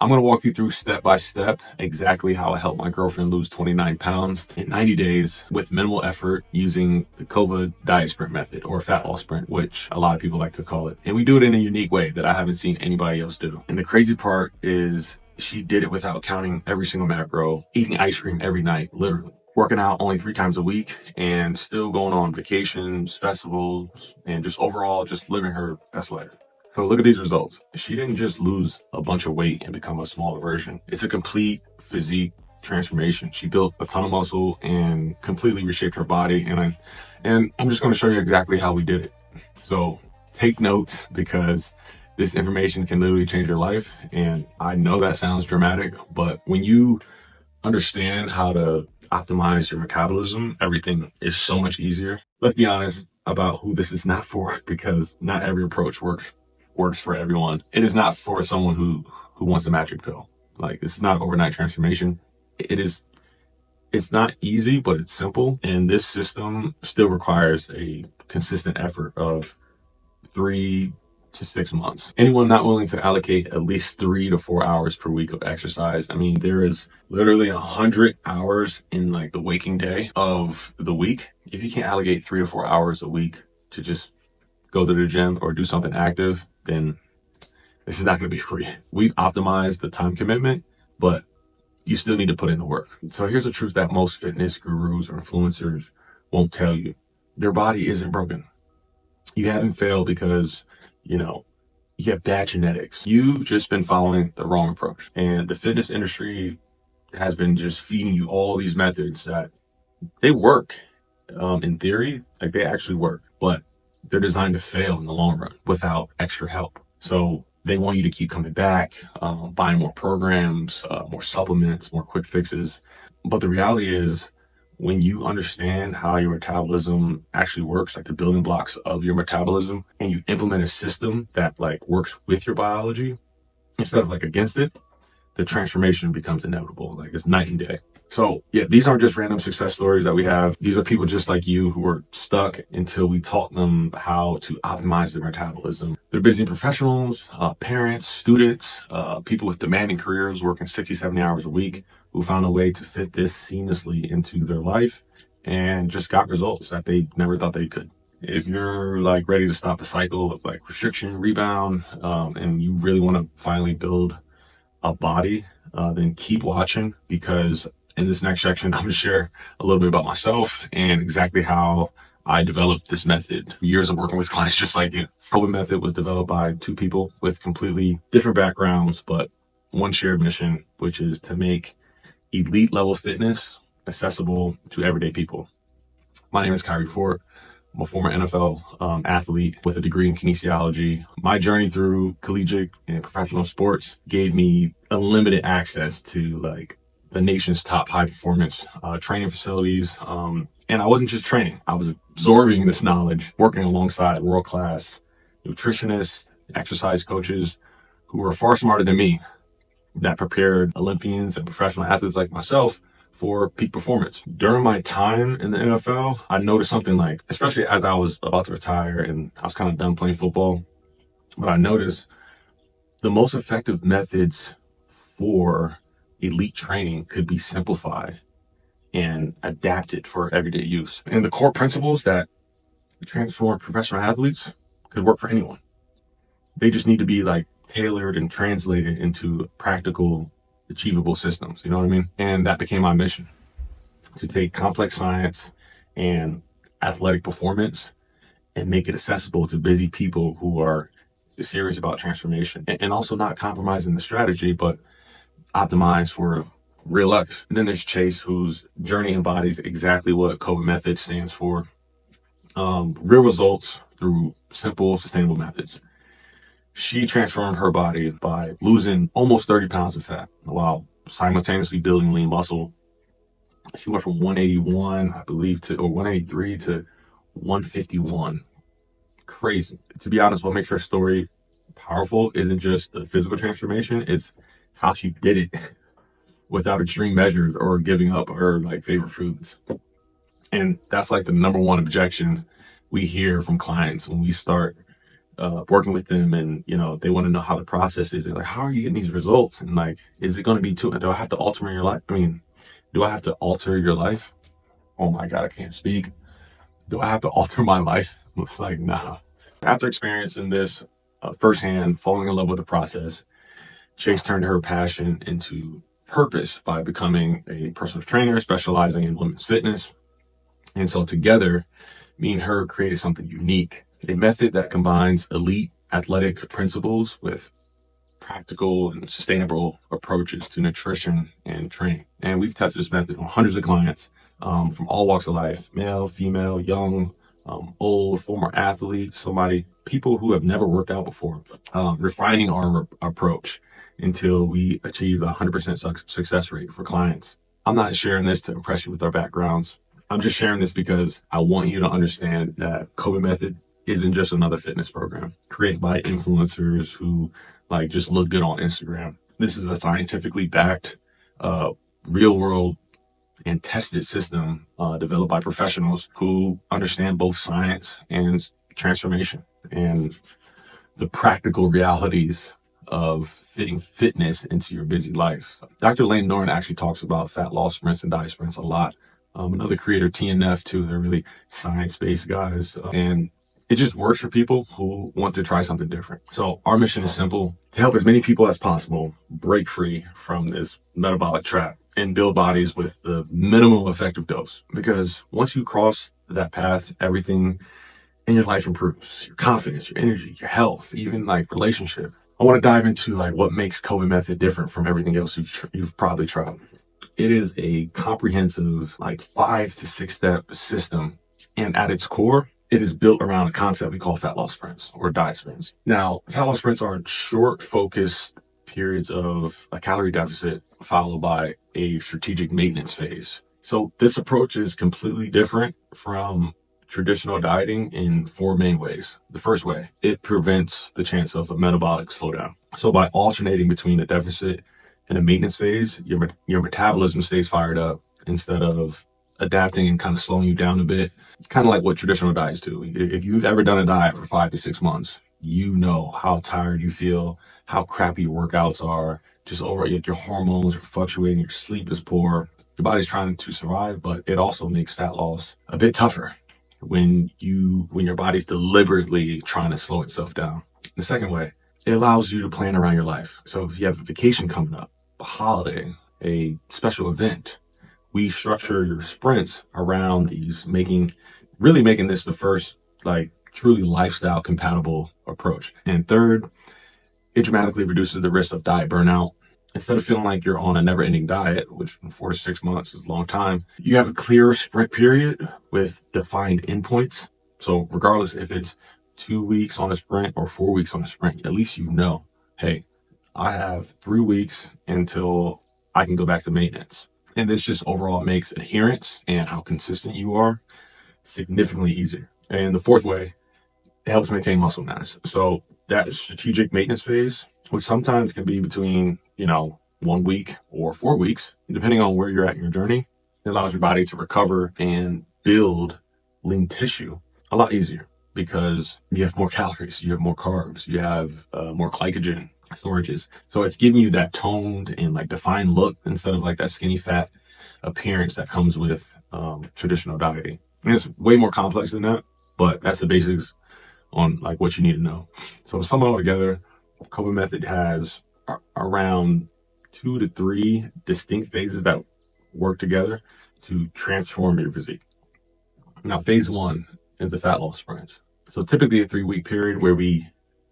I'm going to walk you through step by step exactly how I helped my girlfriend lose 29 pounds in 90 days with minimal effort using the KÖVA diet sprint method, or fat loss sprint, which a lot of people like to call it. And we do it in a unique way that I haven't seen anybody else do. And the crazy part is she did it without counting every single macro, eating ice cream every night, literally. Working out only 3 times a week and still going on vacations, festivals, and just overall just living her best life. So look at these results. She didn't just lose a bunch of weight and become a smaller version. It's a complete physique transformation. She built a ton of muscle and completely reshaped her body. And I'm just going to show you exactly how we did it. So take notes, because this information can literally change your life. And I know that sounds dramatic, but when you understand how to optimize your metabolism, everything is so much easier. Let's be honest about who this is not for, because not every approach works for everyone. It is not for someone who wants a magic pill. Like, it's not overnight transformation. It's not easy, but it's simple. And this system still requires a consistent effort of 3 to 6 months. Anyone not willing to allocate at least 3 to 4 hours per week of exercise. I mean, there is literally 100 hours in like the waking day of the week. If you can't allocate 3 to 4 hours a week to just go to the gym or do something active, then this is not going to be free. We've optimized the time commitment, but you still need to put in the work. So here's a truth that most fitness gurus or influencers won't tell you. Your body isn't broken. You haven't failed because, you have bad genetics. You've just been following the wrong approach. And the fitness industry has been just feeding you all these methods that they work. In theory, like, they actually work, but they're designed to fail in the long run without extra help. So they want you to keep coming back, buying more programs, more supplements, more quick fixes. But the reality is, when you understand how your metabolism actually works, like the building blocks of your metabolism, and you implement a system that like works with your biology instead of like against it, the transformation becomes inevitable. Like, it's night and day. So yeah, these aren't just random success stories that we have. These are people just like you who are stuck until we taught them how to optimize their metabolism. They're busy professionals, parents, students, people with demanding careers working 60, 70 hours a week, who found a way to fit this seamlessly into their life and just got results that they never thought they could. If you're like ready to stop the cycle of like restriction, rebound, and you really want to finally build a body, then keep watching, because in this next section, I'm going to share a little bit about myself and exactly how I developed this method. Years of working with clients just like you. KÖVA method was developed by 2 people with completely different backgrounds, but one shared mission, which is to make elite level fitness accessible to everyday people. My name is Kyrie Ford. I'm a former NFL athlete with a degree in kinesiology. My journey through collegiate and professional sports gave me unlimited access to like the nation's top high performance training facilities. And I wasn't just training. I was absorbing this knowledge, working alongside world-class nutritionists, exercise coaches who were far smarter than me, that prepared Olympians and professional athletes like myself for peak performance. During my time in the NFL, I noticed something, like, especially as I was about to retire and I was kind of done playing football, but I noticed the most effective methods for elite training could be simplified and adapted for everyday use. And the core principles that transform professional athletes could work for anyone. They just need to be like tailored and translated into practical, achievable systems. You know what I mean? And that became my mission, to take complex science and athletic performance and make it accessible to busy people who are serious about transformation, and also not compromising the strategy, but optimize for real X. And then there's Chase, whose journey embodies exactly what KÖVA method stands for. Real results through simple, sustainable methods. She transformed her body by losing almost 30 pounds of fat while simultaneously building lean muscle. She went from 181, I believe, or 183 to 151. Crazy. To be honest, what makes her story powerful isn't just the physical transformation, it's how she did it without extreme measures or giving up her like favorite foods. And that's like the number one objection we hear from clients when we start working with them, and they want to know how the process is. They're like, how are you getting these results? And like, is it going to be too? Do I have to alter your life? I mean, do I have to alter your life? Oh my God, I can't speak. Do I have to alter my life? It's like, nah. After experiencing this firsthand, falling in love with the process, Chase turned her passion into purpose by becoming a personal trainer specializing in women's fitness. And so together, me and her created something unique, a method that combines elite athletic principles with practical and sustainable approaches to nutrition and training. And we've tested this method on hundreds of clients from all walks of life, male, female, young, old, former athletes, people who have never worked out before, refining our approach until we achieve a 100% success rate for clients. I'm not sharing this to impress you with our backgrounds. I'm just sharing this because I want you to understand that KÖVA method isn't just another fitness program created by influencers who like just look good on Instagram. This is a scientifically backed, real world and tested system developed by professionals who understand both science and transformation and the practical realities of fitting fitness into your busy life. Dr. Lane Norton actually talks about fat loss sprints and diet sprints a lot. Another creator, TNF too, they're really science-based guys. And it just works for people who want to try something different. So our mission is simple: to help as many people as possible break free from this metabolic trap and build bodies with the minimum effective dose. Because once you cross that path, everything in your life improves. Your confidence, your energy, your health, even like relationship. I want to dive into like what makes KÖVA method different from everything else you've probably tried. It is a comprehensive, like 5 to 6 step system. And at its core, it is built around a concept we call fat loss sprints or diet sprints. Now, fat loss sprints are short, focused periods of a calorie deficit followed by a strategic maintenance phase. So this approach is completely different from traditional dieting in 4 main ways. The first way, it prevents the chance of a metabolic slowdown. So by alternating between a deficit and a maintenance phase, your metabolism stays fired up instead of adapting and kind of slowing you down a bit. It's kind of like what traditional diets do. If you've ever done a diet for 5 to 6 months, you know how tired you feel, how crappy your workouts are, just over your hormones are fluctuating, your sleep is poor, your body's trying to survive, but it also makes fat loss a bit tougher when your body's deliberately trying to slow itself down. The second way, it allows you to plan around your life. So if you have a vacation coming up, a holiday, a special event, we structure your sprints around these, really making this the first like truly lifestyle compatible approach. And third, it dramatically reduces the risk of diet burnout. Instead of feeling like you're on a never-ending diet, which 4 to 6 months is a long time, you have a clear sprint period with defined endpoints. So regardless if it's 2 weeks on a sprint or 4 weeks on a sprint, at least you know, hey, I have 3 weeks until I can go back to maintenance. And this just overall makes adherence and how consistent you are significantly easier. And the fourth way, it helps maintain muscle mass. So that strategic maintenance phase, which sometimes can be between 1 week or 4 weeks, depending on where you're at in your journey, it allows your body to recover and build lean tissue a lot easier because you have more calories, you have more carbs, you have more glycogen storages. So it's giving you that toned and like defined look instead of like that skinny fat appearance that comes with traditional dieting. And it's way more complex than that, but that's the basics on like what you need to know. So to sum it all together, KÖVA method has around 2 to 3 distinct phases that work together to transform your physique. Now, phase 1 is the fat loss sprint. So typically a 3-week period where we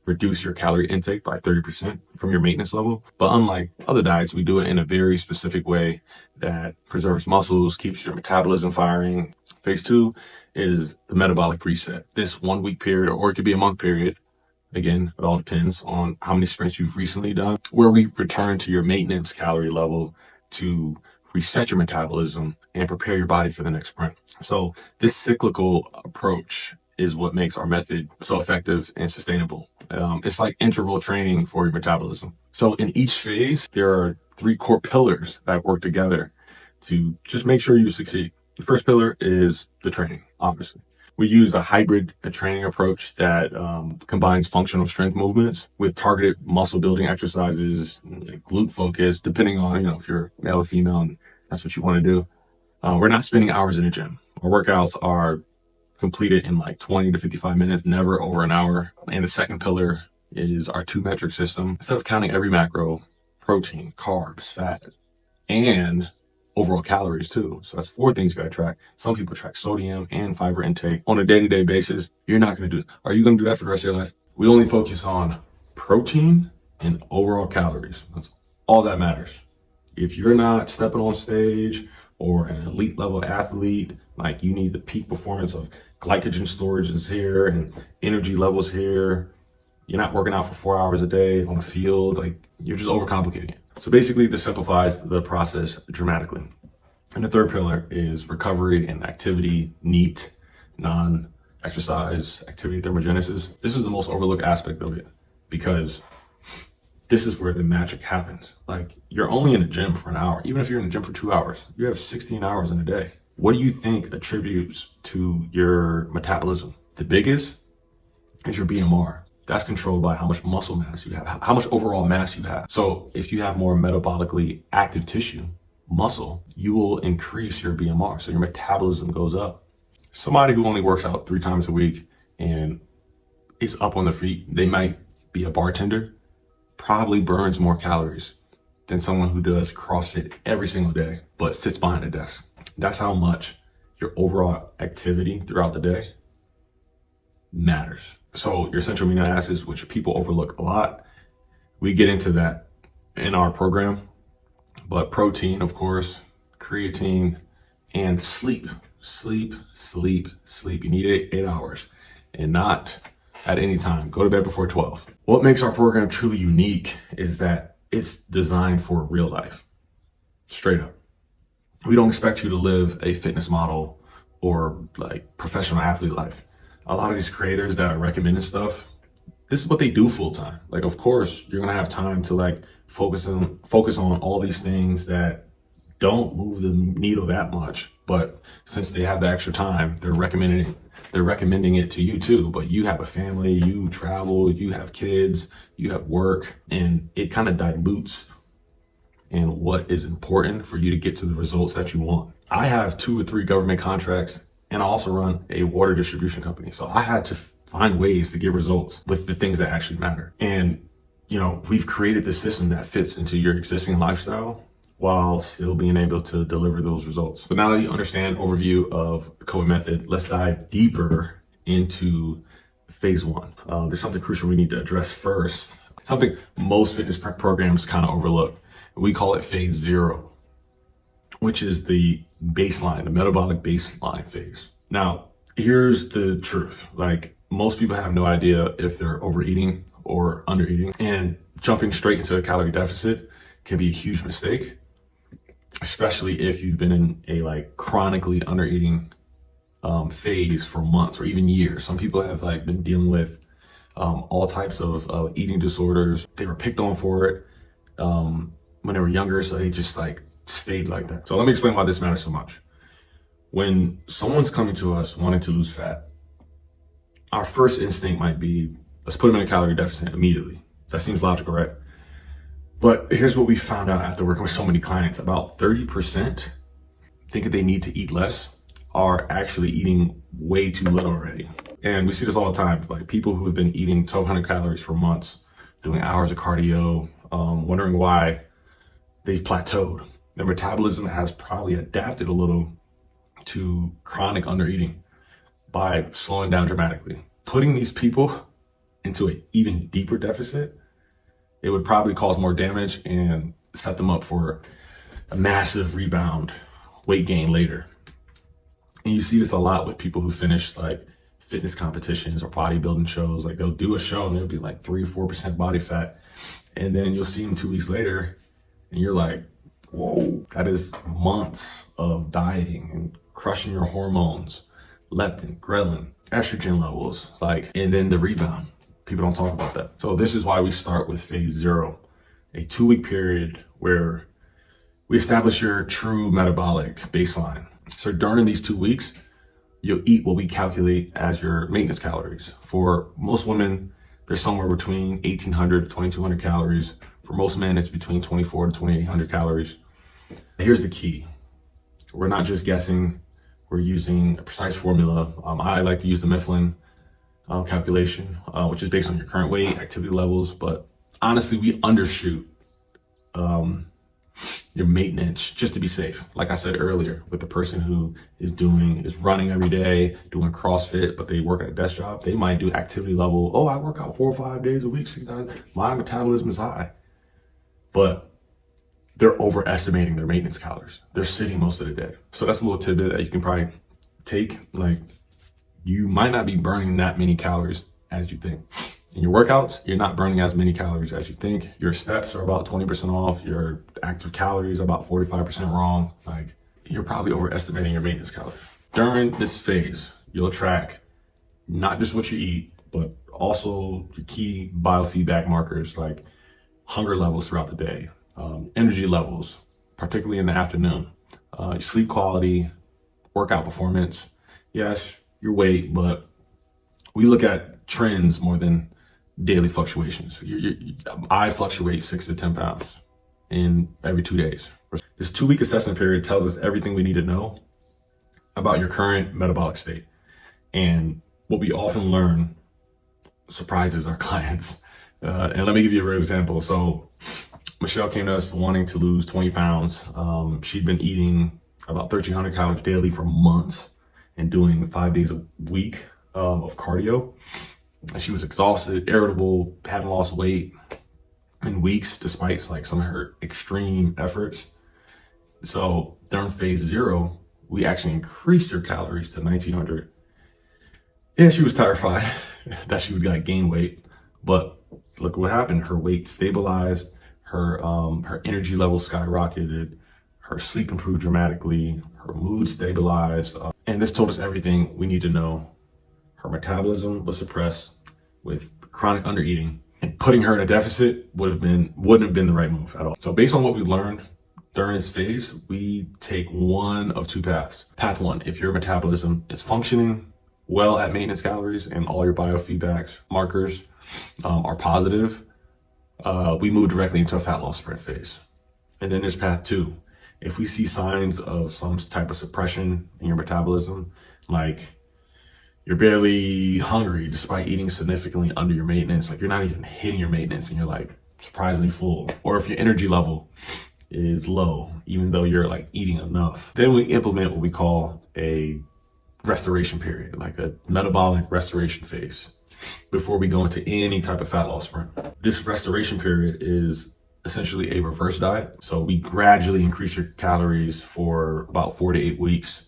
reduce your calorie intake by 30% from your maintenance level. But unlike other diets, we do it in a very specific way that preserves muscles, keeps your metabolism firing. Phase 2 is the metabolic reset. This 1 week period, or it could be a month period, again, it all depends on how many sprints you've recently done, where we return to your maintenance calorie level to reset your metabolism and prepare your body for the next sprint. So this cyclical approach is what makes our method so effective and sustainable. It's like interval training for your metabolism. So in each phase, there are 3 core pillars that work together to just make sure you succeed. The first pillar is the training, obviously. We use a hybrid training approach that combines functional strength movements with targeted muscle building exercises, like glute focus, depending on, if you're male or female and that's what you want to do. We're not spending hours in the gym. Our workouts are completed in like 20 to 55 minutes, never over an hour. And the second pillar is our 2-metric system. Instead of counting every macro, protein, carbs, fat, and overall calories too. So that's 4 things you gotta track. Some people track sodium and fiber intake on a day-to-day basis. You're not gonna do it. Are you gonna do that for the rest of your life? We only focus on protein and overall calories. That's all that matters. If you're not stepping on stage or an elite level athlete, like you need the peak performance of glycogen storage is here and energy levels here. You're not working out for 4 hours a day on a field, like you're just overcomplicating it. So basically this simplifies the process dramatically. And the third pillar is recovery and activity, NEAT, non-exercise activity thermogenesis. This is the most overlooked aspect of it because this is where the magic happens. Like you're only in the gym for an hour. Even if you're in the gym for 2 hours, you have 16 hours in a day. What do you think attributes to your metabolism? The biggest is your BMR. That's controlled by how much muscle mass you have, how much overall mass you have. So if you have more metabolically active tissue, muscle, you will increase your BMR. So your metabolism goes up. Somebody who only works out 3 times a week and is up on their feet, they might be a bartender, probably burns more calories than someone who does CrossFit every single day, but sits behind a desk. That's how much your overall activity throughout the day matters. So your essential amino acids, which people overlook a lot, we get into that in our program, but protein, of course, creatine, and sleep. You need 8 hours and not at any time. Go to bed before 12. What makes our program truly unique is that it's designed for real life, straight up. We don't expect you to live a fitness model or like professional athlete life. A lot of these creators that are recommending stuff, this is what they do full time. Like, of course, you're gonna have time to like focus on all these things that don't move the needle that much. But since they have the extra time, they're recommending it to you too. But you have a family, you travel, you have kids, you have work, and it kind of dilutes in what is important for you to get to the results that you want. I have 2 or 3 government contracts, and I also run a water distribution company. So I had to find ways to get results with the things that actually matter. And, we've created this system that fits into your existing lifestyle while still being able to deliver those results. So now that you understand overview of the KÖVA method, let's dive deeper into phase 1. There's something crucial we need to address first. Something most fitness programs kind of overlook. We call it phase 0, which is the baseline, the metabolic baseline phase. Now, here's the truth. Like most people have no idea if they're overeating or undereating, and jumping straight into a calorie deficit can be a huge mistake, especially if you've been in a like chronically undereating phase for months or even years. Some people have like been dealing with all types of eating disorders. They were picked on for it when they were younger, so they just like stayed like that. So let me explain why this matters so much. When someone's coming to us wanting to lose fat, our first instinct might be, let's put them in a calorie deficit immediately. That seems logical, right? But here's what we found out after working with so many clients. About 30% thinking they need to eat less are actually eating way too little already. And we see this all the time. Like people who have been eating 1,200 calories for months, doing hours of cardio, wondering why they've plateaued. Their metabolism has probably adapted a little to chronic undereating by slowing down dramatically. Putting these people into an even deeper deficit, it would probably cause more damage and set them up for a massive rebound weight gain later. And you see this a lot with people who finish like fitness competitions or bodybuilding shows. Like they'll do a show and it'll be like 3 or 4% body fat. And then you'll see them 2 weeks later and you're like, whoa, that is months of dieting and crushing your hormones, leptin, ghrelin, estrogen levels, and then the rebound. People don't talk about that. So this is why we start with phase 0, a 2-week period where we establish your true metabolic baseline. So during these 2 weeks, you'll eat what we calculate as your maintenance calories. For most women, they're somewhere between 1,800 to 2,200 calories. For most men, it's between 2,400 to 2,800 calories. Here's the key. We're not just guessing. We're using a precise formula. I like to use the Mifflin calculation, which is based on your current weight, activity levels. But honestly, we undershoot your maintenance just to be safe. Like I said earlier, with the person who is running every day, doing CrossFit, but they work at a desk job, they might do activity level. Oh, I work out 4 or 5 days a week, 6 times. My metabolism is high. But they're overestimating their maintenance calories. They're sitting most of the day. So that's a little tidbit that you can probably take. Like, you might not be burning that many calories as you think. In your workouts, you're not burning as many calories as you think. Your steps are about 20% off. Your active calories are about 45% wrong. Like, you're probably overestimating your maintenance calories. During this phase, you'll track not just what you eat, but also your key biofeedback markers like hunger levels throughout the day, energy levels, particularly in the afternoon, your sleep quality, workout performance, yes, your weight, but we look at trends more than daily fluctuations. I fluctuate 6 to 10 pounds in every 2 days. This 2-week assessment period tells us everything we need to know about your current metabolic state. And what we often learn surprises our clients. And let me give you a real example. So Michelle came to us wanting to lose 20 pounds. She'd been eating about 1,300 calories daily for months and doing 5 days a week of cardio. And she was exhausted, irritable, hadn't lost weight in weeks, despite like some of her extreme efforts. So during phase 0, we actually increased her calories to 1,900. Yeah, she was terrified that she would like gain weight, but look what happened. Her weight stabilized, her energy levels skyrocketed, her sleep improved dramatically, her mood stabilized, and this told us everything we need to know. Her metabolism was suppressed with chronic undereating, and putting her in a deficit wouldn't have been the right move at all. So based on what we learned during this phase, we take one of 2 paths. Path 1, if your metabolism is functioning well at maintenance calories and all your biofeedback markers are positive, we move directly into a fat loss sprint phase. And then there's path 2. If we see signs of some type of suppression in your metabolism, like you're barely hungry despite eating significantly under your maintenance, like you're not even hitting your maintenance and you're like surprisingly full, or if your energy level is low, even though you're like eating enough, then we implement what we call a restoration period, like a metabolic restoration phase, before we go into any type of fat loss sprint. This restoration period is essentially a reverse diet. So we gradually increase your calories for about 4 to 8 weeks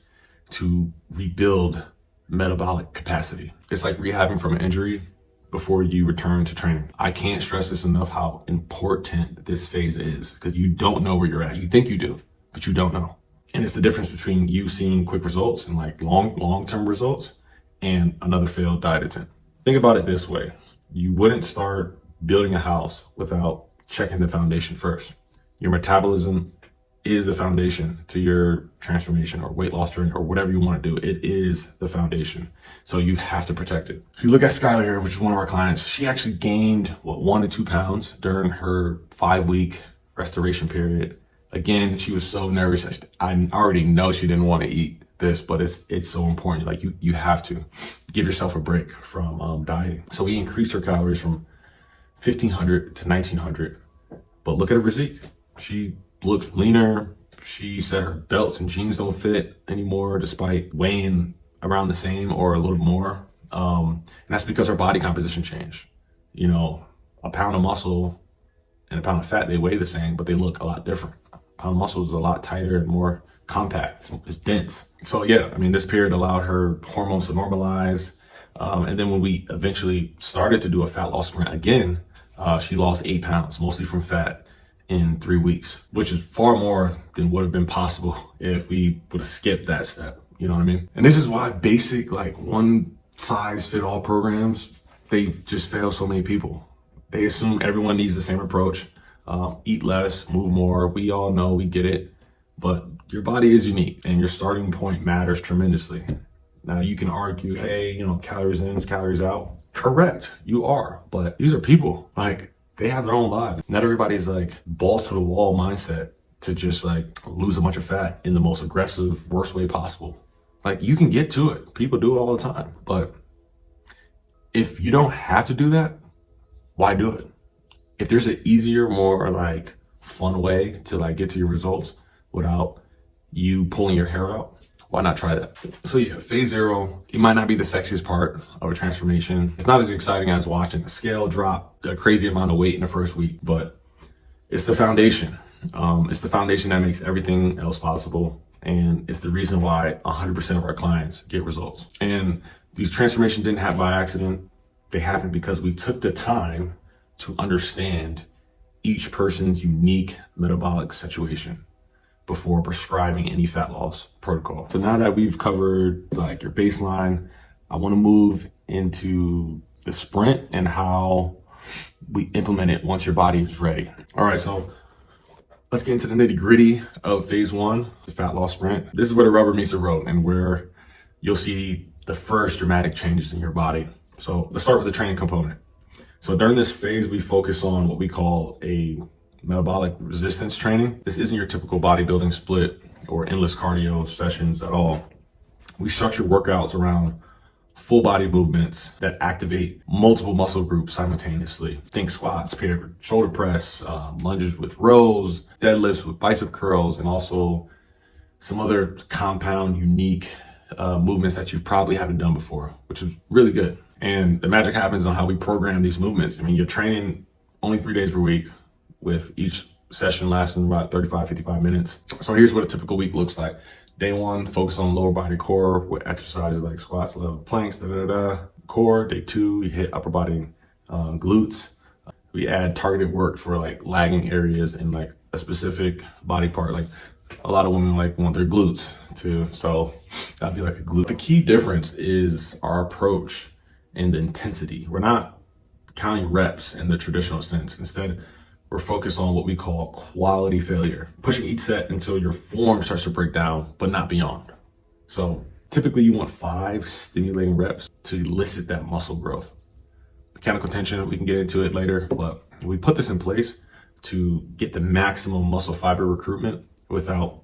to rebuild metabolic capacity. It's like rehabbing from an injury before you return to training. I can't stress this enough how important this phase is, because you don't know where you're at. You think you do, but you don't know. And it's the difference between you seeing quick results and like long-term results and another failed diet attempt. Think about it this way. You wouldn't start building a house without checking the foundation first. Your metabolism is the foundation to your transformation or weight loss journey or whatever you want to do. It is the foundation. So you have to protect it. If you look at Skylar here, which is one of our clients, she actually gained 1 to 2 pounds during her 5-week restoration period. Again, she was so nervous. I already know she didn't want to eat this, but it's so important. Like you have to give yourself a break from dieting. So we increased her calories from 1,500 to 1,900. But look at her physique. She looks leaner. She said her belts and jeans don't fit anymore, despite weighing around the same or a little more. And that's because her body composition changed. You know, a pound of muscle and a pound of fat, they weigh the same, but they look a lot different. A pound of muscle is a lot tighter and more compact. It's dense. So yeah, I mean, this period allowed her hormones to normalize. And then when we eventually started to do a fat loss sprint again, she lost 8 pounds, mostly from fat, in 3 weeks, which is far more than would have been possible if we would have skipped that step. You know what I mean? And this is why basic, like one size fit all programs, they just fail so many people. They assume everyone needs the same approach. Eat less, move more. We all know, we get it, but your body is unique and your starting point matters tremendously. Now you can argue, hey, calories in, calories out. Correct, you are, but these are people. Like, they have their own lives. Not everybody's like balls to the wall mindset to just like lose a bunch of fat in the most aggressive, worst way possible. Like, you can get to it. People do it all the time. But if you don't have to do that, why do it? If there's an easier, more like fun way to like get to your results without you pulling your hair out, why not try that? So yeah, phase 0, it might not be the sexiest part of a transformation. It's not as exciting as watching a scale drop a crazy amount of weight in the first week, but it's the foundation. It's the foundation that makes everything else possible. And it's the reason why 100% of our clients get results. And these transformations didn't happen by accident. They happened because we took the time to understand each person's unique metabolic situation before prescribing any fat loss protocol. So now that we've covered like your baseline, I want to move into the sprint and how we implement it once your body is ready. All right, so let's get into the nitty gritty of phase 1, the fat loss sprint. This is where the rubber meets the road and where you'll see the first dramatic changes in your body. So let's start with the training component. So during this phase, we focus on what we call a metabolic resistance training. This isn't your typical bodybuilding split or endless cardio sessions at all. We structure workouts around full body movements that activate multiple muscle groups simultaneously. Think squats, paired shoulder press, lunges with rows, deadlifts with bicep curls, and also some other compound, unique movements that you probably haven't done before, which is really good. And the magic happens on how we program these movements. I mean, you're training only 3 days per week, with each session lasting about 35, 55 minutes. So here's what a typical week looks like. Day 1, focus on lower body core with exercises like squats, level planks, core. Day 2, you hit upper body glutes. We add targeted work for like lagging areas in like a specific body part. Like a lot of women like want their glutes too. So that'd be like a glute. The key difference is our approach and the intensity. We're not counting reps in the traditional sense. Instead, we're focused on what we call quality failure, pushing each set until your form starts to break down, but not beyond. So typically you want 5 stimulating reps to elicit that muscle growth. Mechanical tension, we can get into it later, but we put this in place to get the maximum muscle fiber recruitment without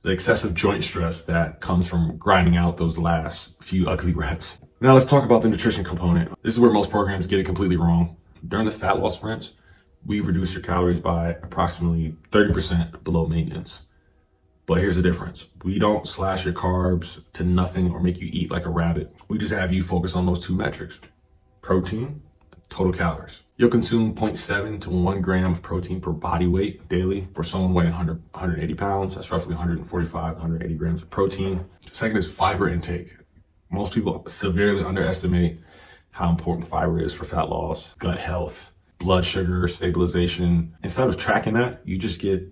the excessive joint stress that comes from grinding out those last few ugly reps. Now let's talk about the nutrition component. This is where most programs get it completely wrong. During the fat loss sprints, we reduce your calories by approximately 30% below maintenance. But here's the difference. We don't slash your carbs to nothing or make you eat like a rabbit. We just have you focus on those 2 metrics: protein, total calories. You'll consume 0.7 to 1 gram of protein per body weight daily. For someone weighing 180 pounds, that's roughly 145, 180 grams of protein. Second is fiber intake. Most people severely underestimate how important fiber is for fat loss, gut health, blood sugar stabilization. Instead of tracking that, you just get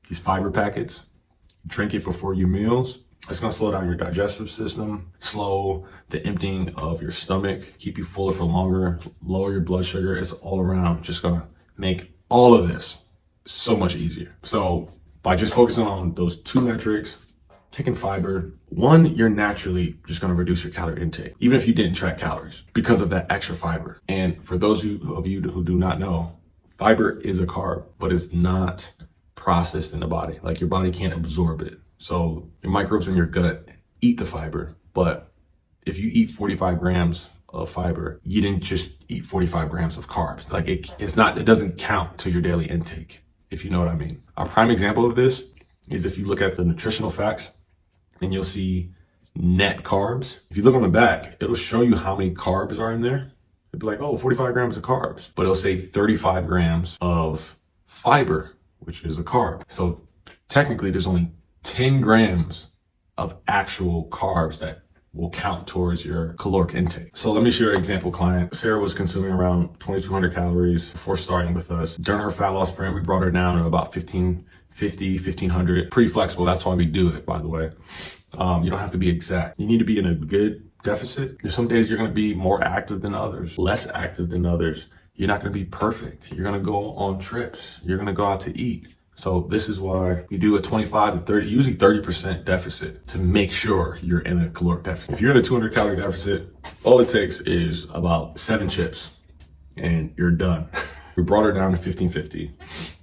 these fiber packets, drink it before your meals. It's gonna slow down your digestive system, slow the emptying of your stomach, keep you fuller for longer, lower your blood sugar. It's all around just gonna make all of this so much easier. So by just focusing on those 2 metrics, taking fiber, 1, you're naturally just gonna reduce your calorie intake, even if you didn't track calories, because of that extra fiber. And for those of you who do not know, fiber is a carb, but it's not processed in the body. Like, your body can't absorb it. So your microbes in your gut eat the fiber, but if you eat 45 grams of fiber, you didn't just eat 45 grams of carbs. Like, it doesn't count to your daily intake, if you know what I mean. A prime example of this is if you look at the nutritional facts, and you'll see net carbs. If you look on the back, it'll show you how many carbs are in there. It'll be like, oh, 45 grams of carbs, but it'll say 35 grams of fiber, which is a carb. So technically there's only 10 grams of actual carbs that will count towards your caloric intake. So let me share an example client. Sarah was consuming around 2,200 calories before starting with us. During her fat loss sprint, we brought her down to about 1,550, 1,500. Pretty flexible. That's why we do it, by the way. You don't have to be exact. You need to be in a good deficit. There's some days you're going to be more active than others, less active than others. You're not going to be perfect. You're going to go on trips. You're going to go out to eat. So this is why we do a 25 to 30, usually 30% deficit to make sure you're in a caloric deficit. If you're in a 200 calorie deficit, all it takes is about 7 chips and you're done. We brought her down to 1550,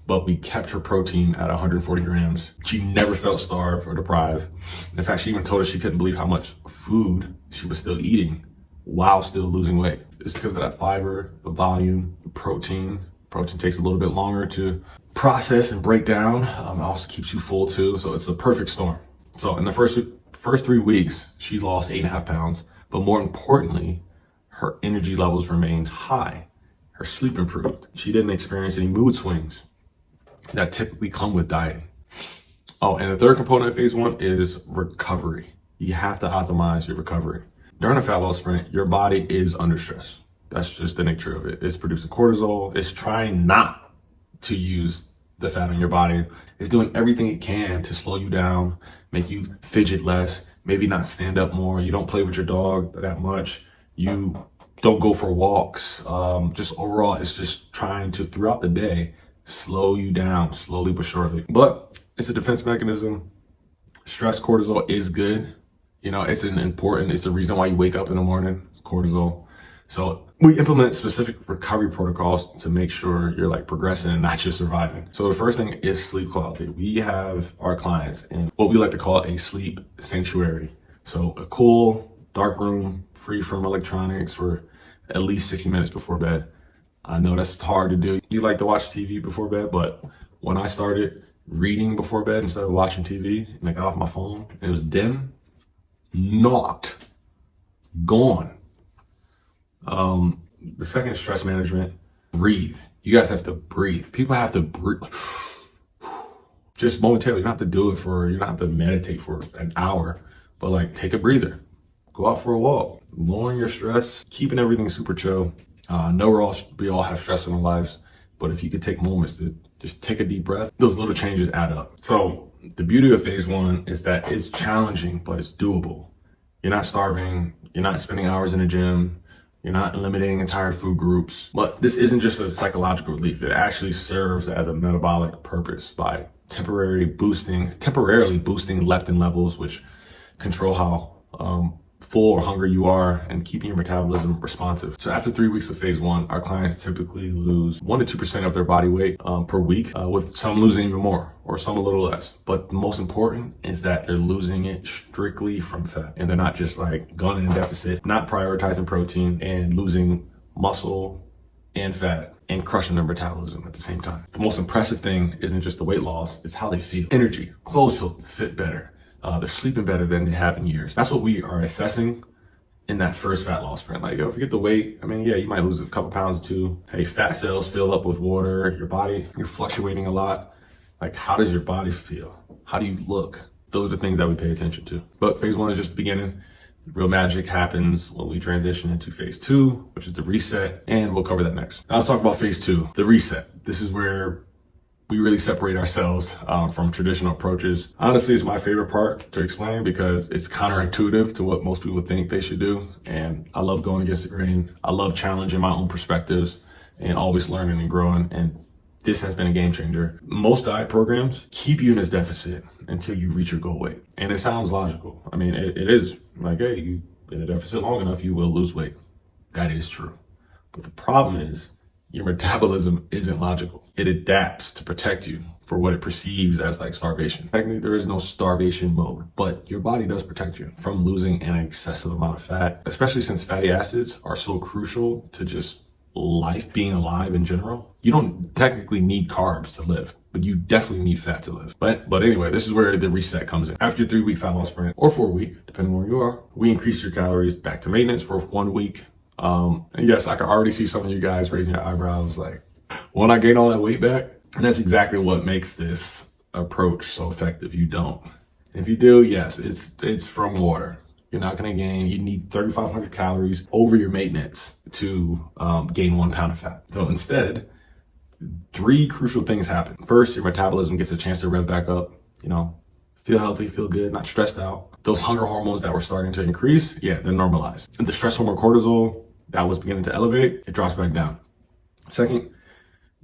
but we kept her protein at 140 grams. She never felt starved or deprived. In fact, she even told us she couldn't believe how much food she was still eating while still losing weight. It's because of that fiber, the volume, the protein. Protein takes a little bit longer to process and break down. It also keeps you full too. So it's a perfect storm. So in the first 3 weeks, she lost 8.5 pounds, but more importantly, her energy levels remained high. Her sleep improved. She didn't experience any mood swings that typically come with dieting. Oh, and the third component of phase 1 is recovery. You have to optimize your recovery. During a fat loss sprint, your body is under stress. That's just the nature of it. It's producing cortisol. It's trying not to use the fat on your body. It's doing everything it can to slow you down, make you fidget less, maybe not stand up more. You don't play with your dog that much. You don't go for walks. Just overall, it's just trying to, throughout the day, slow you down slowly but surely. But it's a defense mechanism. Stress cortisol is good. You know, it's the reason why you wake up in the morning. It's cortisol. So we implement specific recovery protocols to make sure you're like progressing and not just surviving. So the first thing is sleep quality. We have our clients in what we like to call a sleep sanctuary. So a cool, dark room, free from electronics for at least 60 minutes before bed. I know that's hard to do. You like to watch TV before bed, but when I started reading before bed instead of watching TV, and I got off my phone, it was dim, knocked, gone. The second is stress management. Breathe. You guys have to breathe. People have to breathe. Just momentarily. You don't have to do it you don't have to meditate for an hour, but like take a breather. Go out for a walk. Lowering your stress, keeping everything super chill. I know we all have stress in our lives, but if you could take moments to just take a deep breath, those little changes add up. So the beauty of phase 1 is that it's challenging, but it's doable. You're not starving. You're not spending hours in the gym. You're not eliminating entire food groups. But this isn't just a psychological relief. It actually serves as a metabolic purpose by temporarily boosting leptin levels, which control how full or hungry you are and keeping your metabolism responsive. So after 3 weeks of phase 1, our clients typically lose 1 to 2% of their body weight per week, with some losing even more or some a little less. But the most important is that they're losing it strictly from fat, and they're not just like going in deficit, not prioritizing protein and losing muscle and fat and crushing their metabolism at the same time. The most impressive thing isn't just the weight loss, it's how they feel. Energy, clothes fit better. They're sleeping better than they have in years. That's what we are assessing in that first fat loss sprint. Like, forget the weight. I mean, yeah, you might lose a couple pounds or two. Hey, fat cells fill up with water. Your body, you're fluctuating a lot. Like, how does your body feel? How do you look? Those are the things that we pay attention to. But phase 1 is just the beginning. The real magic happens when we transition into phase 2, which is the reset, and we'll cover that next. Now let's talk about phase 2, the reset. This is where we really separate ourselves from traditional approaches. Honestly, it's my favorite part to explain because it's counterintuitive to what most people think they should do. And I love going against the grain. I love challenging my own perspectives and always learning and growing. And this has been a game changer. Most diet programs keep you in this deficit until you reach your goal weight. And it sounds logical. I mean, it is like, hey, you in a deficit long enough, you will lose weight. That is true. But the problem is your metabolism isn't logical. It adapts to protect you for what it perceives as like starvation. Technically, there is no starvation mode, but your body does protect you from losing an excessive amount of fat, especially since fatty acids are so crucial to just life, being alive in general. You don't technically need carbs to live, but you definitely need fat to live. But anyway, this is where the reset comes in. After your 3-week fat loss sprint or 4-week, depending on where you are, we increase your calories back to maintenance for 1 week. And yes, I can already see some of you guys raising your eyebrows like, when I gain all that weight back? And that's exactly what makes this approach so effective. You don't. If you do, yes, it's from water. You're not going to gain. You need 3,500 calories over your maintenance to gain 1 pound of fat. So instead, 3 crucial things happen. First, your metabolism gets a chance to rev back up, feel healthy, feel good, not stressed out. Those hunger hormones that were starting to increase, they're normalized. And the stress hormone cortisol that was beginning to elevate, it drops back down. Second,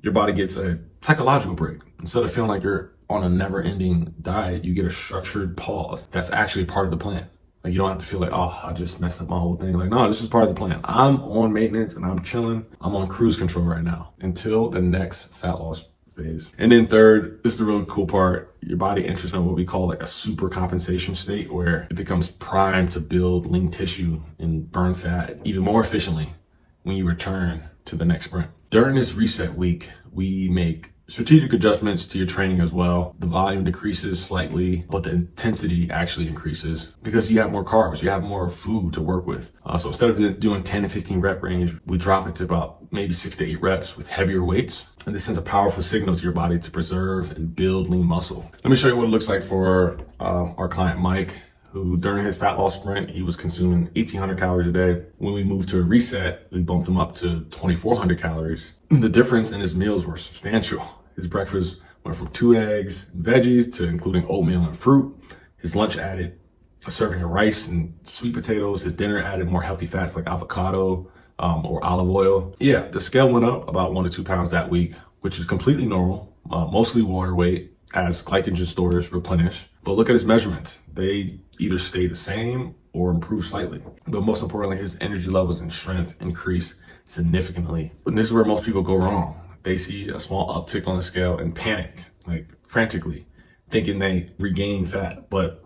your body gets a psychological break. Instead of feeling like you're on a never-ending diet, you get a structured pause. That's actually part of the plan. Like, you don't have to feel like, oh, I just messed up my whole thing. Like, no, this is part of the plan. I'm on maintenance and I'm chilling. I'm on cruise control right now until the next fat loss phase. And then third, this is the really cool part. Your body enters in what we call like a super compensation state, where it becomes primed to build lean tissue and burn fat even more efficiently when you return to the next sprint. During this reset week, we make strategic adjustments to your training as well. The volume decreases slightly, but the intensity actually increases because you have more carbs, you have more food to work with. So instead of doing 10 to 15 rep range, we drop it to about maybe 6 to 8 reps with heavier weights. And this sends a powerful signal to your body to preserve and build lean muscle. Let me show you what it looks like for our client, Mike, who during his fat loss sprint, he was consuming 1,800 calories a day. When we moved to a reset, we bumped him up to 2,400 calories. The difference in his meals were substantial. His breakfast went from 2 eggs and veggies to including oatmeal and fruit. His lunch added a serving of rice and sweet potatoes. His dinner added more healthy fats like avocado or olive oil. Yeah, the scale went up about 1 to 2 pounds that week, which is completely normal, mostly water weight as glycogen stores replenish. But look at his measurements. They either stay the same or improve slightly. But most importantly, his energy levels and strength increase significantly. And this is where most people go wrong. They see a small uptick on the scale and panic, like frantically, thinking they regain fat. But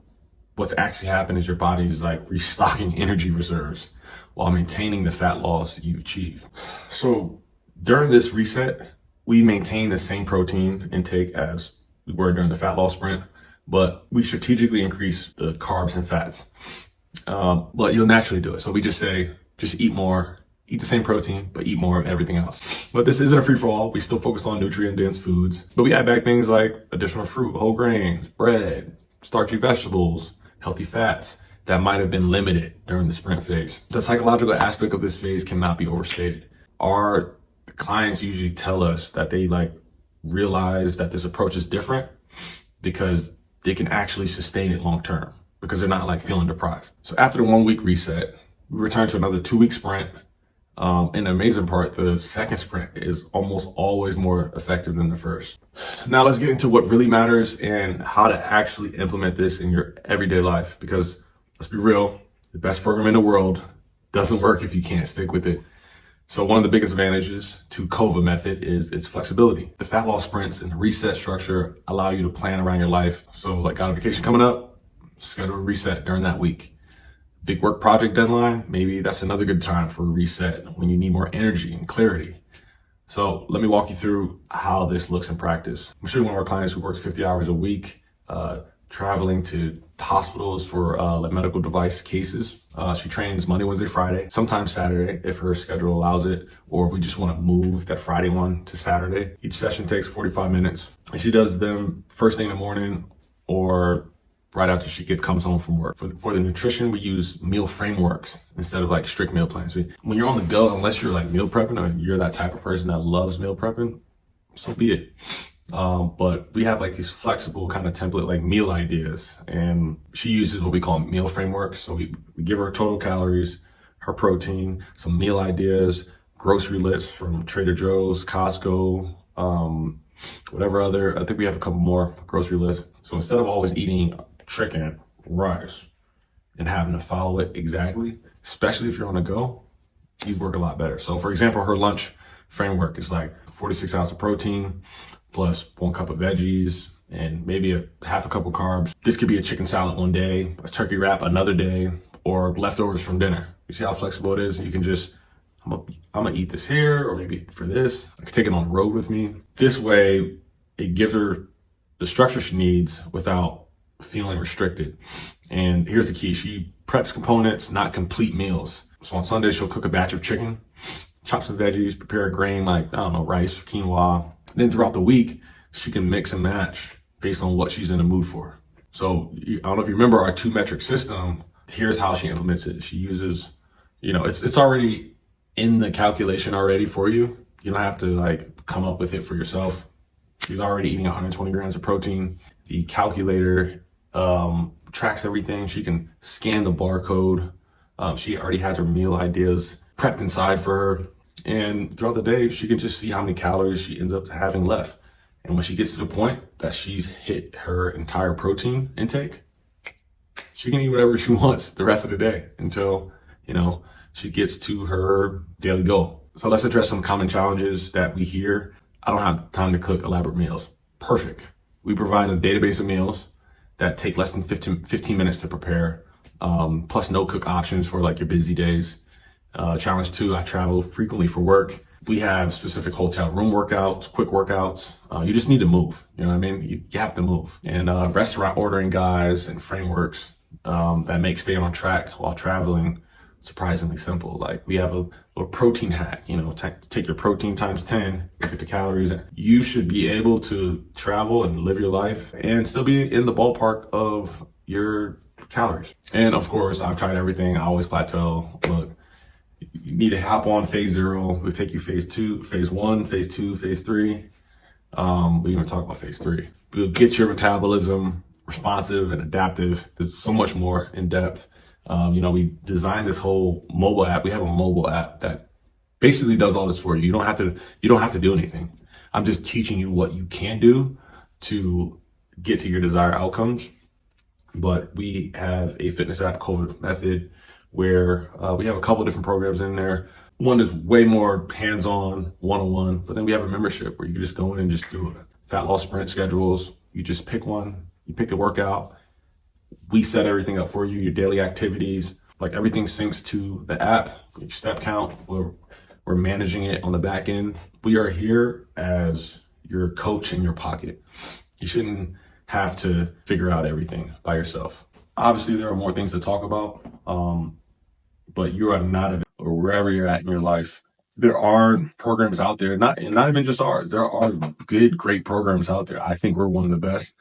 what's actually happened is your body is like restocking energy reserves while maintaining the fat loss you've achieved. So during this reset, we maintain the same protein intake as we were during the fat loss sprint, but we strategically increase the carbs and fats. But you'll naturally do it. So we just say, just eat more, eat the same protein, but eat more of everything else. But this isn't a free-for-all. We still focus on nutrient-dense foods, but we add back things like additional fruit, whole grains, bread, starchy vegetables, healthy fats that might have been limited during the sprint phase. The psychological aspect of this phase cannot be overstated. Our clients usually tell us that they realize that this approach is different because they can actually sustain it long term because they're not feeling deprived. So after the 1 week reset, we return to another 2 week sprint. And the amazing part, the second sprint is almost always more effective than the first. Now let's get into what really matters and how to actually implement this in your everyday life. Because let's be real, the best program in the world doesn't work if you can't stick with it. So one of the biggest advantages to KÖVA method is its flexibility. The fat loss sprints and the reset structure allow you to plan around your life. So got a vacation coming up, schedule a reset during that week. Big work project deadline, maybe that's another good time for a reset when you need more energy and clarity. So let me walk you through how this looks in practice. I'm sure one of our clients who works 50 hours a week, traveling to hospitals for medical device cases. She trains Monday, Wednesday, Friday, sometimes Saturday if her schedule allows it, or we just want to move that Friday one to Saturday. Each session takes 45 minutes. And she does them first thing in the morning or right after she comes home from work. For the nutrition, we use meal frameworks instead of strict meal plans. When you're on the go, unless you're meal prepping or you're that type of person that loves meal prepping, so be it. But we have these flexible kind of template meal ideas, and she uses what we call meal frameworks. So we give her total calories, her protein, some meal ideas, grocery lists from Trader Joe's, Costco, whatever other, I think we have a couple more grocery lists. So instead of always eating chicken, rice, and having to follow it exactly, especially if you're on the go, these work a lot better. So for example, her lunch framework is 46 ounces of protein, plus 1 cup of veggies and maybe half a cup of carbs. This could be a chicken salad one day, a turkey wrap another day, or leftovers from dinner. You see how flexible it is? You can just, I'm gonna eat this here, or maybe for this. I can take it on the road with me. This way, it gives her the structure she needs without feeling restricted. And here's the key. She preps components, not complete meals. So on Sunday, she'll cook a batch of chicken, chop some veggies, prepare a grain rice, quinoa. Then throughout the week, she can mix and match based on what she's in the mood for. So I don't know if you remember our 2 metric system. Here's how she implements it. She uses, it's already in the calculation already for you. You don't have to come up with it for yourself. She's already eating 120 grams of protein. The calculator tracks everything. She can scan the barcode. She already has her meal ideas prepped inside for her. And throughout the day, she can just see how many calories she ends up having left. And when she gets to the point that she's hit her entire protein intake, she can eat whatever she wants the rest of the day until, she gets to her daily goal. So let's address some common challenges that we hear. I don't have time to cook elaborate meals. Perfect. We provide a database of meals that take less than 15 minutes to prepare, plus no cook options for like your busy days. Challenge 2, I travel frequently for work. We have specific hotel room workouts, quick workouts. You just need to move. You know what I mean? You have to move. And restaurant ordering guides and frameworks that make staying on track while traveling surprisingly simple. Like we have a little protein hack, take your protein times 10, look at the calories. You should be able to travel and live your life and still be in the ballpark of your calories. And of course, I've tried everything. I always plateau. Look, you need to hop on phase 0. We'll take you phase 2, phase 1, phase 2, phase 3. We even talk about phase 3. We'll get your metabolism responsive and adaptive. There's so much more in depth. We designed this whole mobile app. We have a mobile app that basically does all this for you. You don't have to do anything. I'm just teaching you what you can do to get to your desired outcomes. But we have a fitness app, KÖVA Method, where we have a couple of different programs in there. One is way more hands-on, one-on-one, but then we have a membership where you can just go in and just do it. Fat loss sprint schedules. You just pick one, you pick the workout. We set everything up for you, your daily activities, like everything syncs to the app, your step count. We're managing it on the back end. We are here as your coach in your pocket. You shouldn't have to figure out everything by yourself. Obviously, there are more things to talk about, but you are not, or wherever you're at in your life, there are programs out there, not even just ours. There are great programs out there. I think we're one of the best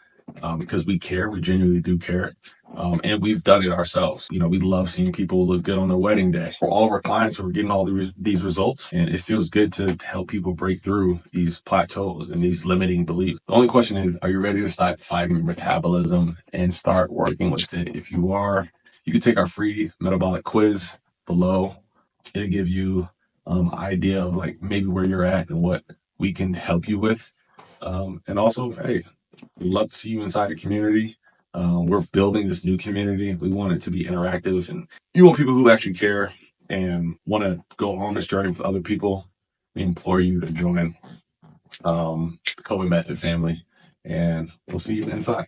because we care. We genuinely do care. And we've done it ourselves. We love seeing people look good on their wedding day. For all of our clients, we're getting all these results, and it feels good to help people break through these plateaus and these limiting beliefs. The only question is, are you ready to start fighting your metabolism and start working with it? If you are, you can take our free metabolic quiz below. It'll give you idea of like maybe where you're at and what we can help you with. And also, hey, we'd love to see you inside the community. We're building this new community. We want it to be interactive, and you want people who actually care and want to go on this journey with other people. We implore you to join the KÖVA Method family, and we'll see you inside.